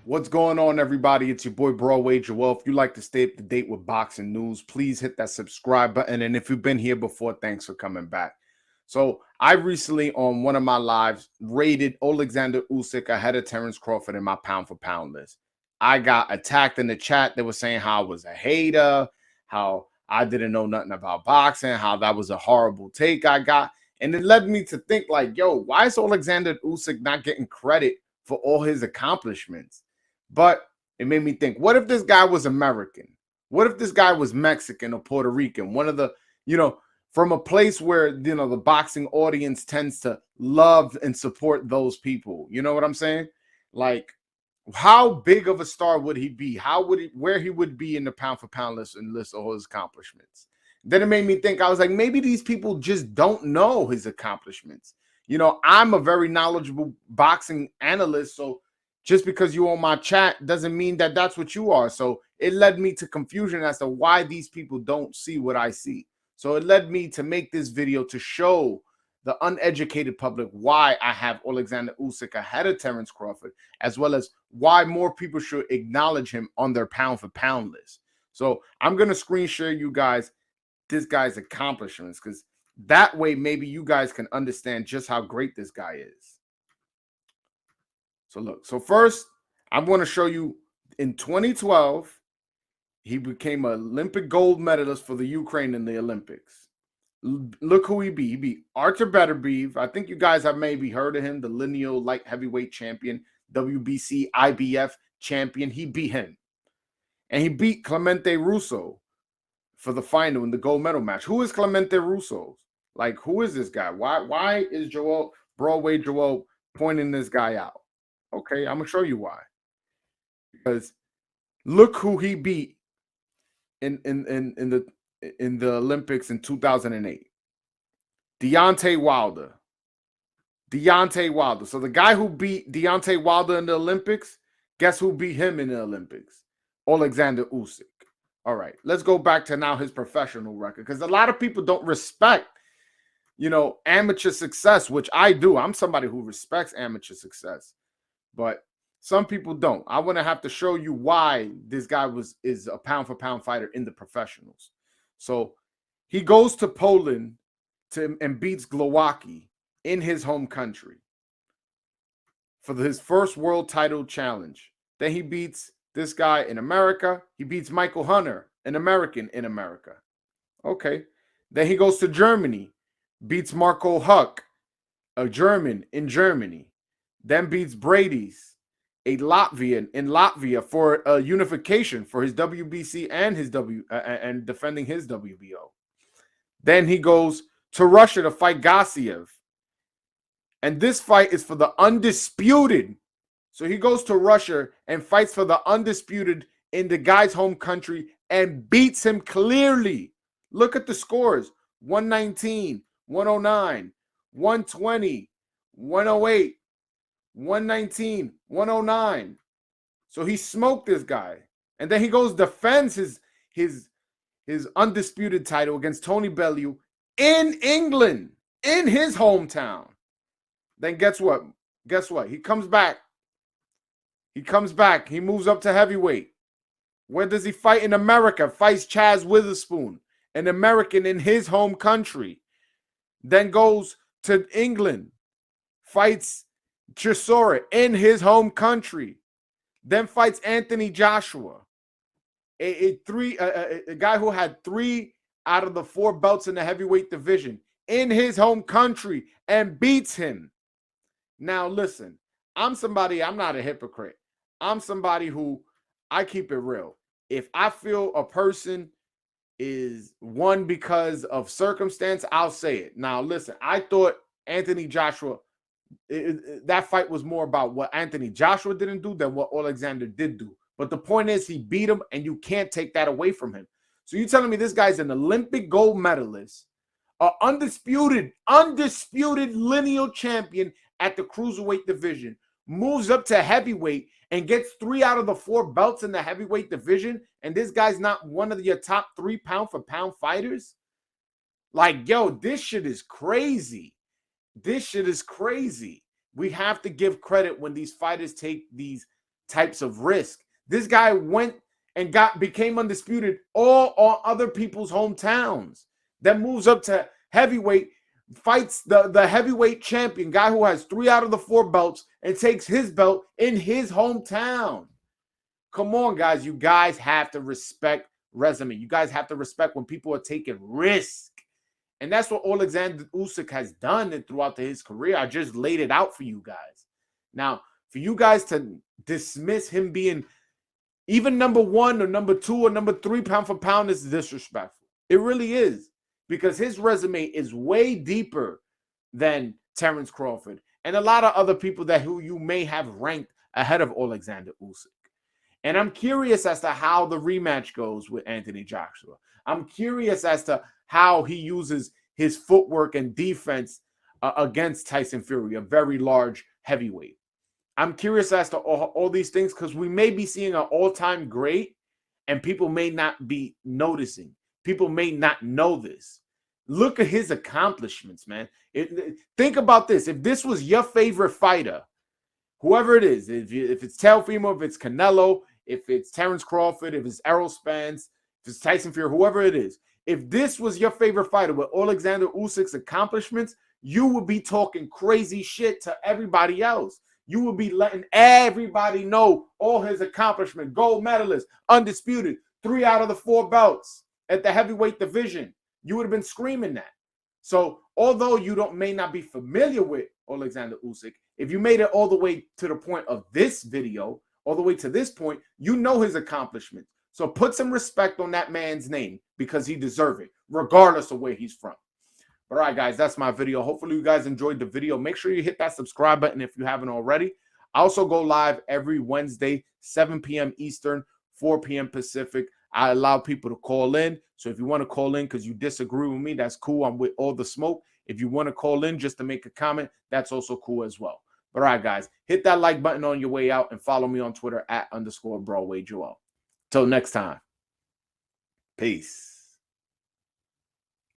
What's going on, everybody? It's your boy Broadway Joel. If you like to stay up to date with boxing news, please hit that subscribe button. And if you've been here before, thanks for coming back. So I recently, on one of my lives, rated Oleksandr Usyk ahead of Terence Crawford in my pound for pound list. I got attacked in the chat. They were saying how I was a hater, how I didn't know nothing about boxing, how that was a horrible take I got. And it led me to think like, yo, why is Oleksandr Usyk not getting credit for all his accomplishments? But it made me think, what if this guy was American? What if this guy was Mexican or Puerto Rican? One of the, from a place where, the boxing audience tends to love and support those people. You know what I'm saying? Like, how big of a star would he be? Where he would be in the pound for pound list and list all his accomplishments? Then it made me think, I was like, maybe these people just don't know his accomplishments. I'm a very knowledgeable boxing analyst, so just because you're on my chat doesn't mean that that's what you are. So it led me to confusion as to why these people don't see what I see. So it led me to make this video to show the uneducated public why I have Oleksandr Usyk ahead of Terence Crawford, as well as why more people should acknowledge him on their pound for pound list. So I'm going to screen share you guys this guy's accomplishments, because that way maybe you guys can understand just how great this guy is. So look, so first, I'm going to show you in 2012, he became an Olympic gold medalist for the Ukraine in the Olympics. Look who he beat. He beat Artur Beterbiev. I think you guys have maybe heard of him, the lineal light heavyweight champion, WBC, IBF champion. He beat him. And he beat Clemente Russo for the final in the gold medal match. Who is Clemente Russo? Like, who is this guy? Why is Broadway Joel pointing this guy out? Okay, I'm gonna show you why. Because look who he beat in the Olympics in 2008. Deontay Wilder. So the guy who beat Deontay Wilder in the Olympics, guess who beat him in the Olympics? Oleksandr Usyk. All right, let's go back to now his professional record, because a lot of people don't respect, amateur success, which I do. I'm somebody who respects amateur success. But some people don't. I want to have to show you why this guy is a pound for pound fighter in the professionals. So he goes to Poland and beats Glowacki in his home country for his first world title challenge. Then he beats this guy in America. He beats Michael Hunter, an American in America. Okay. Then he goes to Germany, beats Marco Huck, a German in Germany. Then beats Brady's, a Latvian in Latvia, for a unification for his WBC and and defending his WBO. Then he goes to Russia to fight Gassiev. And this fight is for the Undisputed. So he goes to Russia and fights for the Undisputed in the guy's home country and beats him clearly. Look at the scores: 119, 109, 120, 108. 119, 109. So he smoked this guy. And then he goes, defends his undisputed title against Tony Bellew in England, in his hometown. Then guess what? He comes back. He moves up to heavyweight. Where does he fight? In America. Fights Chaz Witherspoon, an American in his home country. Then goes to England. Fights Chisora in his home country. Then fights Anthony Joshua, a guy who had 3 out of the 4 belts in the heavyweight division, in his home country, and beats him. Now listen, I'm not a hypocrite. I'm somebody who, I keep it real. If I feel a person is won because of circumstance, I'll say it. Now listen, I thought Anthony Joshua, that fight was more about what Anthony Joshua didn't do than what Oleksandr did do. But the point is, he beat him, and you can't take that away from him. So you're telling me this guy's an Olympic gold medalist, an undisputed lineal champion at the cruiserweight division, moves up to heavyweight and gets 3 out of the 4 belts in the heavyweight division, and this guy's not one of your top 3 pound for pound fighters? Like, yo, this shit is crazy. We have to give credit when these fighters take these types of risk. This guy went and became undisputed all on other people's hometowns. Then moves up to heavyweight, fights the heavyweight champion, guy who has 3 out of the 4 belts, and takes his belt in his hometown. Come on, guys. You guys have to respect resume. You guys have to respect when people are taking risk. And that's what Oleksandr Usyk has done throughout his career. I just laid it out for you guys. Now, for you guys to dismiss him being even number 1 or number 2 or number 3 pound for pound is disrespectful. It really is, because his resume is way deeper than Terence Crawford and a lot of other people who you may have ranked ahead of Oleksandr Usyk. And I'm curious as to how the rematch goes with Anthony Joshua. I'm curious as to how he uses his footwork and defense against Tyson Fury, a very large heavyweight. I'm curious as to all these things, because we may be seeing an all-time great and people may not be noticing. People may not know this. Look at his accomplishments, man. Think about this. If this was your favorite fighter, whoever it is, if it's Teofimo, if it's Canelo, if it's Terence Crawford, if it's Errol Spence, if it's Tyson Fury, whoever it is, if this was your favorite fighter with Oleksandr Usyk's accomplishments, you would be talking crazy shit to everybody else. You would be letting everybody know all his accomplishments. Gold medalist, undisputed, 3 out of the 4 belts at the heavyweight division. You would have been screaming that. So although you may not be familiar with Oleksandr Usyk, if you made it all the way to the point of this video, all the way to this point, you know his accomplishments. So put some respect on that man's name, because he deserves it, regardless of where he's from. All right, guys, that's my video. Hopefully you guys enjoyed the video. Make sure you hit that subscribe button if you haven't already. I also go live every Wednesday, 7 p.m. Eastern, 4 p.m. Pacific. I allow people to call in. So if you want to call in because you disagree with me, that's cool. I'm with all the smoke. If you want to call in just to make a comment, that's also cool as well. All right, guys, hit that like button on your way out and follow me on Twitter @_BroadwayJoel. Till next time. Peace.